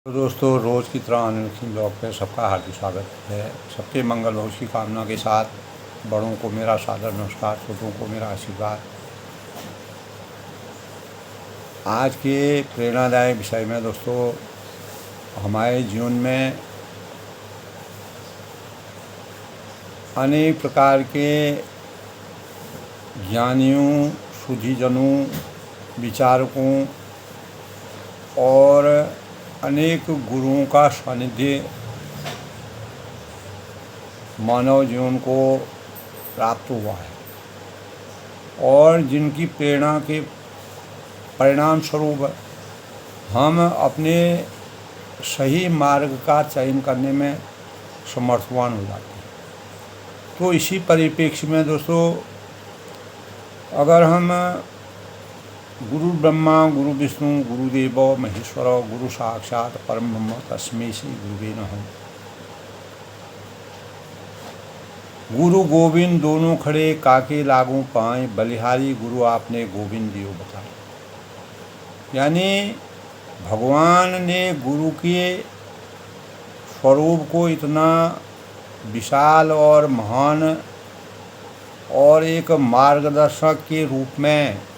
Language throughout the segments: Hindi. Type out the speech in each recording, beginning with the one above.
तो दोस्तों, रोज़ की तरह अनबॉक्सिंग ब्लॉग पे सबका हार्दिक स्वागत है। सबके मंगल भविष्य की कामना के साथ बड़ों को मेरा सादर नमस्कार, छोटों को मेरा आशीर्वाद। आज के प्रेरणादायक विषय में दोस्तों, हमारे जीवन में अनेक प्रकार के ज्ञानियों, सुधीजनों, विचारकों और अनेक गुरुओं का सानिध्य मानव जीवन को प्राप्त हुआ है और जिनकी प्रेरणा के परिणाम स्वरूप हम अपने सही मार्ग का चयन करने में समर्थवान हो जाते हैं। तो इसी परिप्रेक्ष्य में दोस्तों, अगर हम गुरु ब्रह्मा गुरु विष्णु गुरुदेवो महेश्वर गुरु साक्षात परम ब्रह्म तस्मै श्री गुरुवे नमः, गुरु गोविंद दोनों खड़े काके लागू पाए, बलिहारी गुरु आपने गोविंद दियो बताए। यानी भगवान ने गुरु के स्वरूप को इतना विशाल और महान और एक मार्गदर्शक के रूप में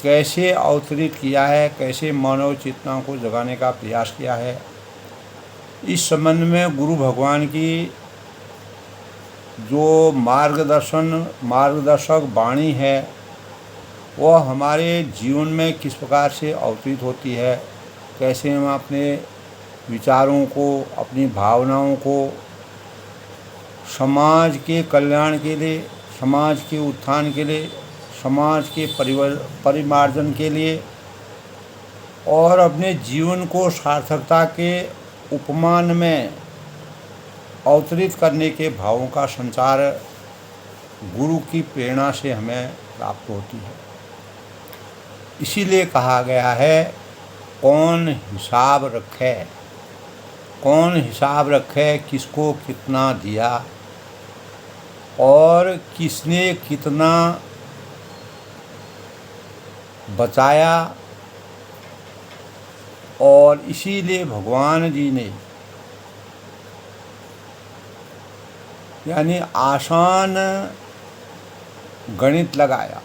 कैसे अवतरित किया है, कैसे मानव चेतना को जगाने का प्रयास किया है, इस संबंध में गुरु भगवान की जो मार्गदर्शक वाणी है वह हमारे जीवन में किस प्रकार से अवतरित होती है, कैसे हम अपने विचारों को, अपनी भावनाओं को समाज के कल्याण के लिए, समाज के उत्थान के लिए, समाज के परिमार्जन के लिए और अपने जीवन को सार्थकता के उपमान में अवतरित करने के भावों का संचार गुरु की प्रेरणा से हमें प्राप्त होती है। इसीलिए कहा गया है, कौन हिसाब रखे, कौन हिसाब रखे किसको कितना दिया और किसने कितना बचाया। और इसीलिए भगवान जी ने यानी आसान गणित लगाया,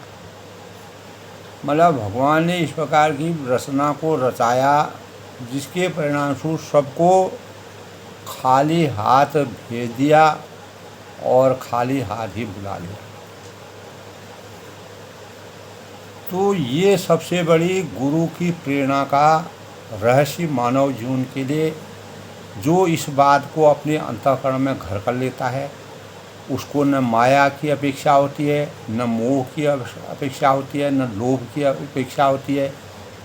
मतलब भगवान ने इस प्रकार की रचना को रचाया जिसके परिणामस्वरूप सबको खाली हाथ भेज दिया और खाली हाथ ही बुला लिया। तो ये सबसे बड़ी गुरु की प्रेरणा का रहस्य मानव जीवन के लिए, जो इस बात को अपने अंतःकरण में घर कर लेता है, उसको न माया की अपेक्षा होती है, न मोह की अपेक्षा होती है, न लोभ की अपेक्षा होती है,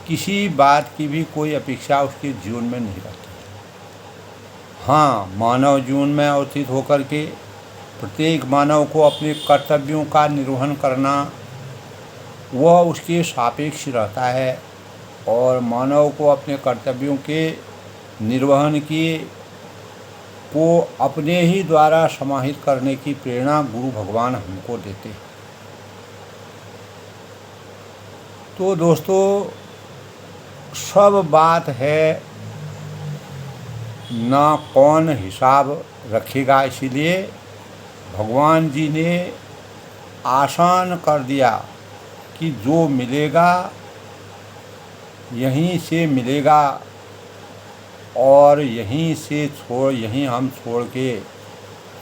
किसी बात की भी कोई अपेक्षा उसके जीवन में नहीं रहती। हाँ, मानव जीवन में अवतरित होकर के प्रत्येक मानव को अपने कर्तव्यों का निर्वहन करना वह उसके सापेक्ष रहता है और मानव को अपने कर्तव्यों के निर्वहन को अपने ही द्वारा समाहित करने की प्रेरणा गुरु भगवान हमको देते हैं। तो दोस्तों, सब बात है ना कौन हिसाब रखेगा, इसीलिए भगवान जी ने आसान कर दिया कि जो मिलेगा यहीं से मिलेगा और यहीं हम छोड़ के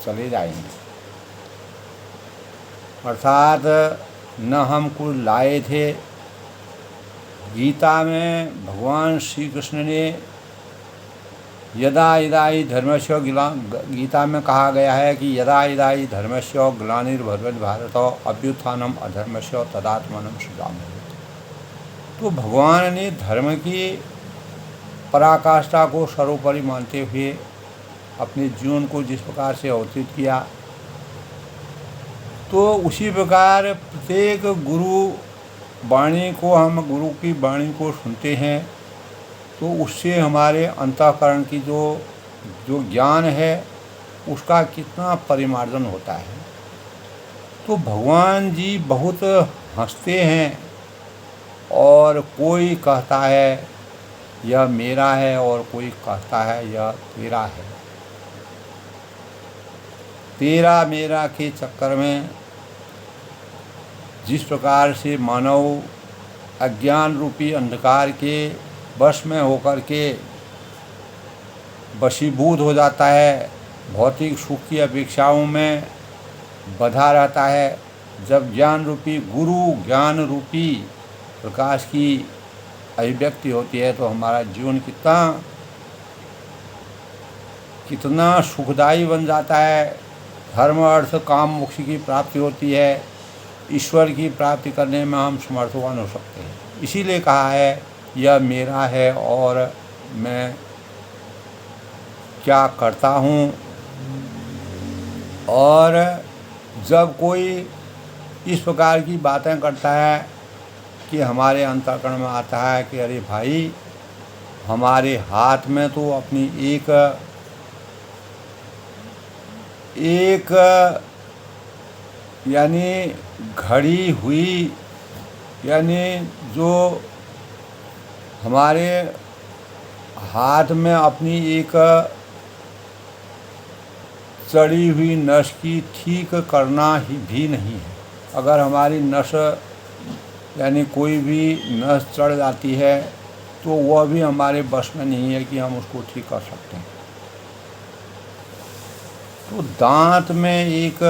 चले जाएंगे। अर्थात न हम कुछ लाए थे। गीता में भगवान श्री कृष्ण ने यदा यदा हि धर्मस्य गीता में कहा गया है कि यदा यदा हि धर्मस्य ग्लानिर्भवति भारत अभ्युत्थानम अधर्मस्य तदात्मानं सृजाम्यहम्। तो भगवान ने धर्म की पराकाष्ठा को सर्वोपरि मानते हुए अपने जीवन को जिस प्रकार से अवतरित किया, तो उसी प्रकार प्रत्येक गुरु वाणी को, हम गुरु की वाणी को सुनते हैं तो उससे हमारे अंतःकरण की जो ज्ञान है उसका कितना परिमार्जन होता है। तो भगवान जी बहुत हंसते हैं और कोई कहता है यह मेरा है और कोई कहता है यह तेरा है। तेरा मेरा के चक्कर में जिस प्रकार से मानव अज्ञान रूपी अंधकार के वश में होकर के वशीभूत हो जाता है, भौतिक सुख की अपेक्षाओं में बधा रहता है, जब ज्ञान रूपी गुरु ज्ञान रूपी प्रकाश की अभिव्यक्ति होती है तो हमारा जीवन कितना सुखदायी बन जाता है। धर्म अर्थ काम मोक्ष की प्राप्ति होती है, ईश्वर की प्राप्ति करने में हम समर्थवान हो सकते हैं। इसीलिए कहा है यह मेरा है और मैं क्या करता हूँ। और जब कोई इस प्रकार की बातें करता है कि हमारे अंतःकरण में आता है कि अरे भाई, हमारे हाथ में तो अपनी एक यानी घड़ी हुई, यानी जो हमारे हाथ में अपनी एक चढ़ी हुई नस की ठीक करना ही भी नहीं है। अगर हमारी नस यानी कोई भी नस चढ़ जाती है तो वह भी हमारे बस में नहीं है कि हम उसको ठीक कर सकते हैं। तो दांत में एक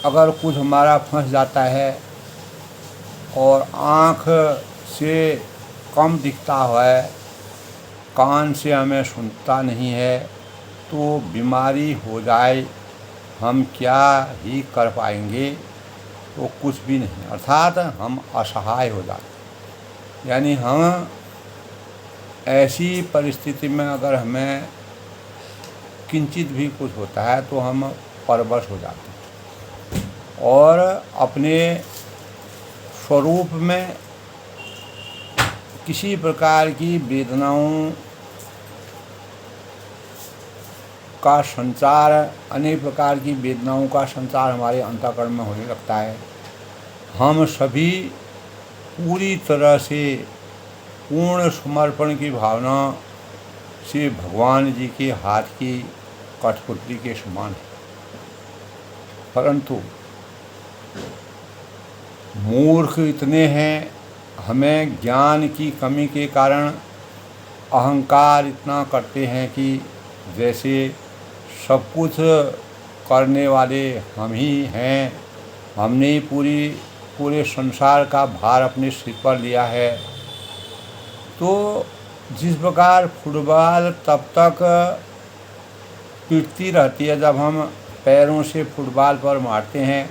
अगर कुछ हमारा फंस जाता है और आँख से कम दिखता है, कान से हमें सुनता नहीं है, तो बीमारी हो जाए हम क्या ही कर पाएंगे, तो कुछ भी नहीं, अर्थात हम असहाय हो जाते। यानी हम ऐसी परिस्थिति में अगर हमें किंचित भी कुछ होता है तो हम परवश हो जाते हैं और अपने स्वरूप में किसी प्रकार की वेदनाओं का संचार, अनेक प्रकार की वेदनाओं का संचार हमारे अंतःकरण में होने लगता है। हम सभी पूरी तरह से पूर्ण समर्पण की भावना से भगवान जी के हाथ की कठपुतली के समान है, परंतु मूर्ख इतने हैं, हमें ज्ञान की कमी के कारण अहंकार इतना करते हैं कि जैसे सब कुछ करने वाले हम ही हैं, हमने ही पूरे संसार का भार अपने सिर पर लिया है। तो जिस प्रकार फुटबॉल तब तक पीटती रहती है जब हम पैरों से फुटबॉल पर मारते हैं,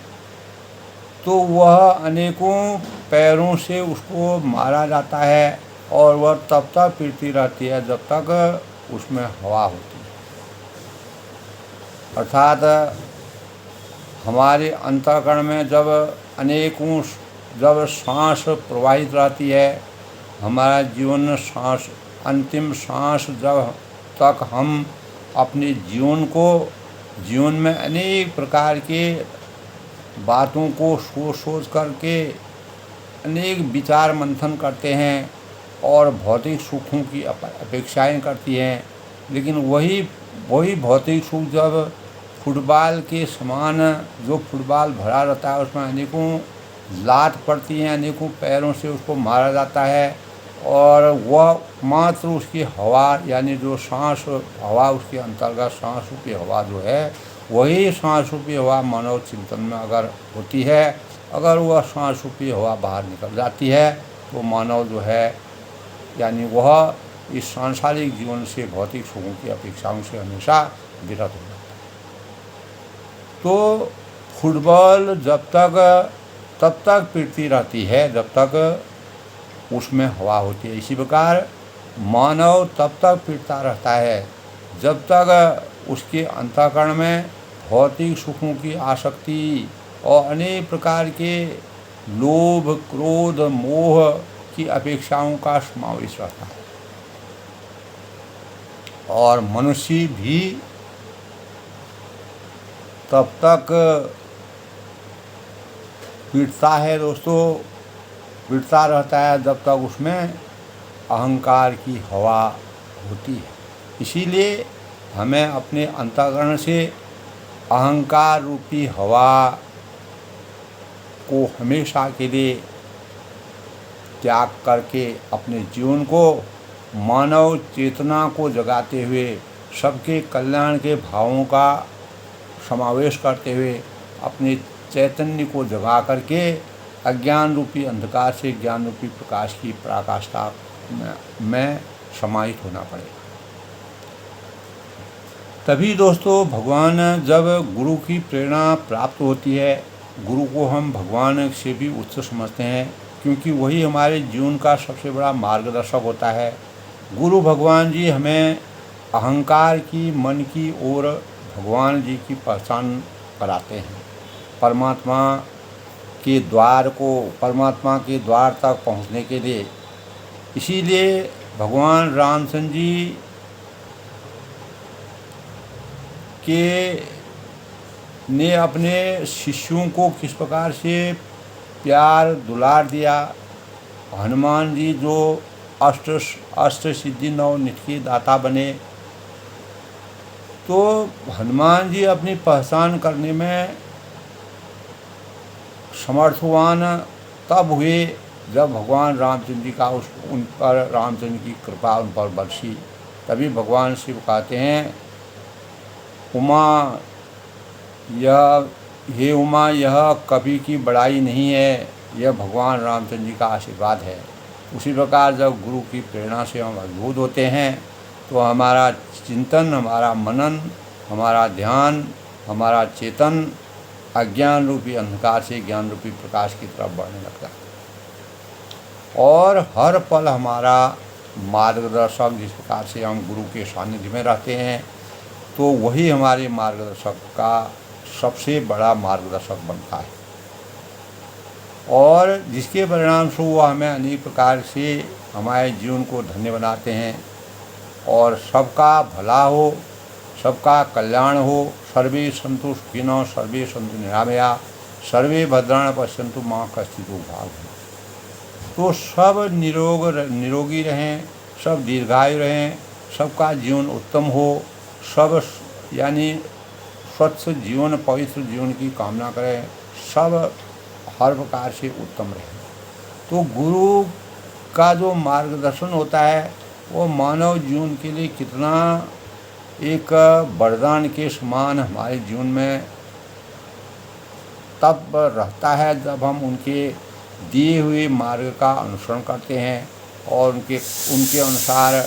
तो वह अनेकों पैरों से उसको मारा जाता है और वह तब तक पीटती रहती है जब तक उसमें हवा होती है। अर्थात हमारे अंतःकरण में जब सांस प्रवाहित रहती है, हमारा जीवन सांस अंतिम सांस जब तक हम अपने जीवन में अनेक प्रकार के बातों को सोच करके अनेक विचार मंथन करते हैं और भौतिक सुखों की अपेक्षाएं करती हैं, लेकिन वही भौतिक सुख जब फुटबॉल के समान जो फुटबॉल भरा रहता है उसमें अनेकों लात पड़ती हैं, अनेकों पैरों से उसको मारा जाता है और वह मात्र उसकी हवा यानी जो सांस हवा उसके अंतर्गत सांस रूपी हवा जो है, वही सांस रूपी हवा मानव चिंतन में अगर होती है, अगर वह सांस रूपी हवा बाहर निकल जाती है तो मानव जो है यानी वह इस सांसारिक जीवन से भौतिक सुखों की अपेक्षाओं से हमेशा विरत हो जाता है। तो फुटबॉल तब तक पीटती रहती है जब तक उसमें हवा होती है। इसी प्रकार मानव तब तक पीटता रहता है जब तक उसके अंतःकरण में भौतिक सुखों की आसक्ति और अनेक प्रकार के लोभ क्रोध मोह की अपेक्षाओं का समावेश रहता है। और मनुष्य भी तब तक पीटता है दोस्तों, पीटता रहता है जब तक उसमें अहंकार की हवा होती है। इसीलिए हमें अपने अंतःकरण से अहंकार रूपी हवा को हमेशा के लिए त्याग करके अपने जीवन को मानव चेतना को जगाते हुए सबके कल्याण के भावों का समावेश करते हुए अपने चैतन्य को जगा करके अज्ञान रूपी अंधकार से ज्ञान रूपी प्रकाश की पराकाष्ठा में समाहित होना पड़ेगा। तभी दोस्तों भगवान जब गुरु की प्रेरणा प्राप्त होती है, गुरु को हम भगवान से भी उच्च समझते हैं, क्योंकि वही हमारे जीवन का सबसे बड़ा मार्गदर्शक होता है। गुरु भगवान जी हमें अहंकार की मन की ओर भगवान जी की पहचान कराते हैं। परमात्मा के द्वार तक पहुंचने के लिए। इसीलिए भगवान रामचंद्र जी ने अपने शिष्यों को किस प्रकार से प्यार दुलार दिया। हनुमान जी जो अष्ट सिद्धि नौ निधि के दाता बने, तो हनुमान जी अपनी पहचान करने में समर्थवान तब हुए जब भगवान रामचंद्र जी का उन पर रामचंद्र की कृपा उन पर बरसी। तभी भगवान शिव कहते हैं, हे उमा, यह कभी की बड़ाई नहीं है, यह भगवान रामचंद्र जी का आशीर्वाद है। उसी प्रकार जब गुरु की प्रेरणा से हम अभिभूत होते हैं तो हमारा चिंतन, हमारा मनन, हमारा ध्यान, हमारा चेतन अज्ञान रूपी अंधकार से ज्ञान रूपी प्रकाश की तरफ बढ़ने लगता है। और हर पल हमारा मार्गदर्शक, जिस प्रकार से हम गुरु के सानिध्य में रहते हैं, तो वही हमारे मार्गदर्शक का सबसे बड़ा मार्गदर्शक बनता है। और जिसके परिणाम से वो हमें अनेक प्रकार से हमारे जीवन को धन्य बनाते हैं। और सबका भला हो, सबका कल्याण हो। सर्वे सन्तु सुखिनः, सर्वे सन्तु निरामया, सर्वे भद्राणि पश्यन्तु मा कश्चित् दुःखभाग् भवेत्। तो सब निरोगी रहें, सब दीर्घायु रहें, सबका जीवन उत्तम हो, सब यानी स्वच्छ जीवन, पवित्र जीवन की कामना करें, सब हर प्रकार से उत्तम रहे। तो गुरु का जो मार्गदर्शन होता है वो मानव जीवन के लिए कितना एक वरदान के समान हमारे जीवन में तब रहता है जब हम उनके दिए हुए मार्ग का अनुसरण करते हैं और उनके अनुसार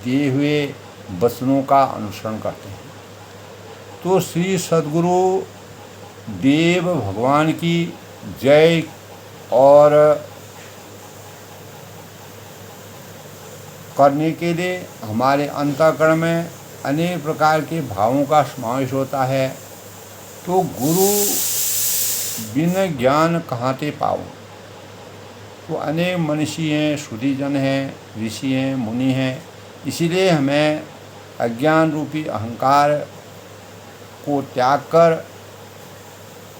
दिए हुए वचनों का अनुसरण करते हैं। तो श्री सद्गुरु देव भगवान की जय। और करने के लिए हमारे अंतःकरण में अनेक प्रकार के भावों का समावेश होता है। तो गुरु बिन ज्ञान कहाँ ते पाऊँ। तो अनेक मनीषी हैं, सुधीजन हैं, ऋषि हैं, मुनि हैं। इसीलिए हमें अज्ञान रूपी अहंकार को त्याग कर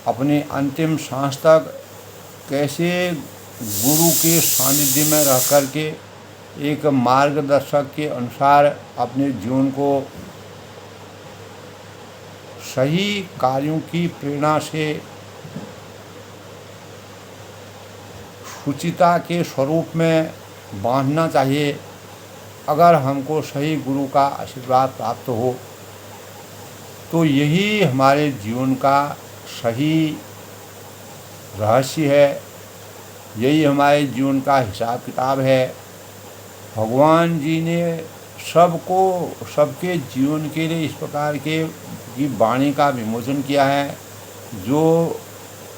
अपने अंतिम सांस तक कैसे गुरु के सानिध्य में रह कर के एक मार्गदर्शक के अनुसार अपने जीवन को सही कार्यों की प्रेरणा से शुचिता के स्वरूप में बांधना चाहिए। अगर हमको सही गुरु का आशीर्वाद प्राप्त हो तो यही हमारे जीवन का सही रहस्य है, यही हमारे जीवन का हिसाब किताब है। भगवान जी ने सबके जीवन के लिए इस प्रकार के की वाणी का विमोचन किया है। जो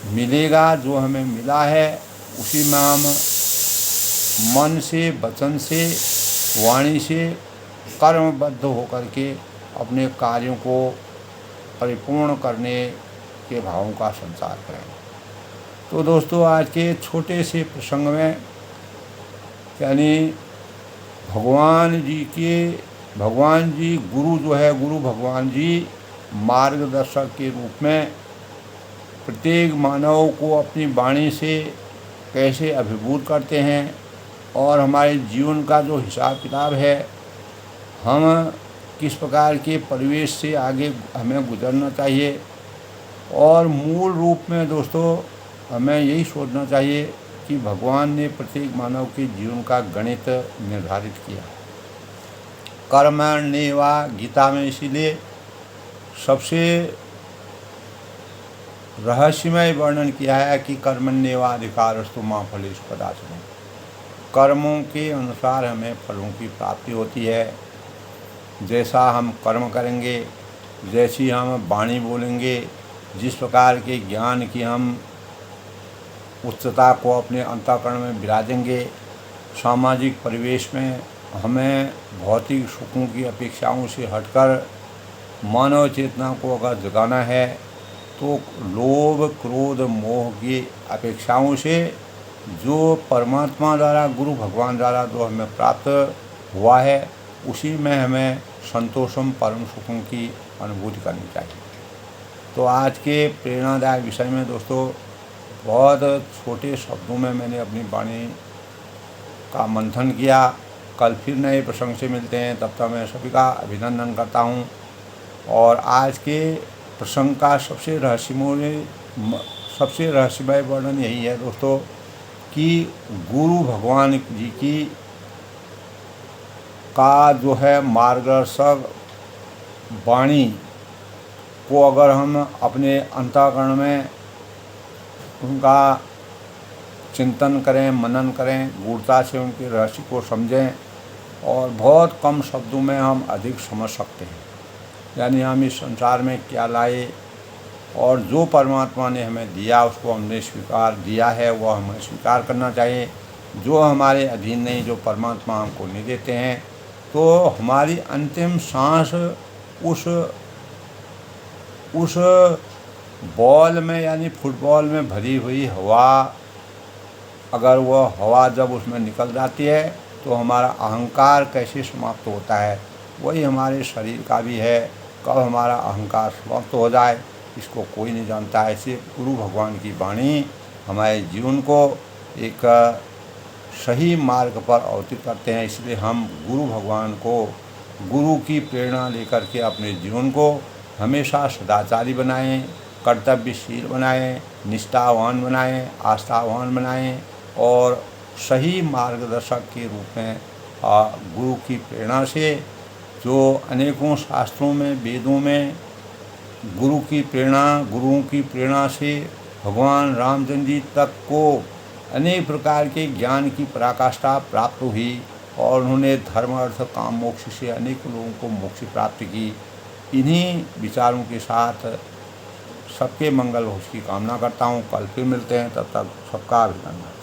मिलेगा, जो हमें मिला है, उसी में हम मन से, वचन से, वाणी से कर्मबद्ध होकर के अपने कार्यों को परिपूर्ण करने के भावों का संचार करें। तो दोस्तों, आज के छोटे से प्रसंग में यानी भगवान जी गुरु जो है, गुरु भगवान जी मार्गदर्शक के रूप में प्रत्येक मानव को अपनी वाणी से कैसे अभिभूत करते हैं और हमारे जीवन का जो हिसाब किताब है, हम किस प्रकार के परिवेश से आगे हमें गुजरना चाहिए। और मूल रूप में दोस्तों हमें यही सोचना चाहिए कि भगवान ने प्रत्येक मानव के जीवन का गणित निर्धारित किया है। कर्मण्येवा गीता में इसीलिए सबसे रहस्यमय वर्णन किया है कि कर्मण्येवाधिकारस्तु मा फलेषु कदाचन। कर्मों के अनुसार हमें फलों की प्राप्ति होती है। जैसा हम कर्म करेंगे, जैसी हम वाणी बोलेंगे, जिस प्रकार के ज्ञान की हम उच्चता को अपने अंतःकरण में विराजेंगे, सामाजिक परिवेश में हमें भौतिक सुखों की अपेक्षाओं से हटकर मानव चेतना को अगर जगाना है तो लोभ क्रोध मोह की अपेक्षाओं से जो परमात्मा द्वारा गुरु भगवान द्वारा जो हमें प्राप्त हुआ है उसी में हमें संतोषम परम सुखों की अनुभूति करनी चाहिए। तो आज के प्रेरणादायक विषय में दोस्तों बहुत छोटे शब्दों में मैंने अपनी वाणी का मंथन किया। कल फिर नए प्रसंग से मिलते हैं, तब तक मैं सभी का अभिनंदन करता हूँ। और आज के प्रसंग का सबसे रहस्यमय वर्णन यही है दोस्तों कि गुरु भगवान जी की का जो है मार्गदर्शक वाणी को अगर हम अपने अंतःकरण में उनका चिंतन करें, मनन करें, गूढ़ता से उनके रहस्य को समझें और बहुत कम शब्दों में हम अधिक समझ सकते हैं। यानी हम इस संसार में क्या लाए और जो परमात्मा ने हमें दिया उसको हमने स्वीकार दिया है, वह हमें स्वीकार करना चाहिए। जो हमारे अधीन नहीं, जो परमात्मा हमको नहीं देते हैं, तो हमारी अंतिम सांस उस बॉल में यानी फुटबॉल में भरी हुई हवा, अगर वह हवा जब उसमें निकल जाती है तो हमारा अहंकार कैसे समाप्त होता है, वही हमारे शरीर का भी है। कब हमारा अहंकार समाप्त हो जाए इसको कोई नहीं जानता। ऐसे गुरु भगवान की वाणी हमारे जीवन को एक सही मार्ग पर अवतीर्ण करते हैं। इसलिए हम गुरु भगवान को, गुरु की प्रेरणा लेकर के अपने जीवन को हमेशा सदाचारी बनाएं, कर्तव्यशील बनाएं, निष्ठावान बनाएं, आस्थावान बनाएं और सही मार्गदर्शक के रूप में गुरु की प्रेरणा से, जो अनेकों शास्त्रों में, वेदों में गुरुओं की प्रेरणा से भगवान रामचंद्र जी तक को अनेक प्रकार के ज्ञान की पराकाष्ठा प्राप्त हुई और उन्होंने धर्म अर्थ काम मोक्ष से अनेक लोगों को मोक्ष प्राप्त की। इन्हीं विचारों के साथ सबके मंगल हो उसकी कामना करता हूँ। कल फिर मिलते हैं, तब तक सबका अभिनंदन।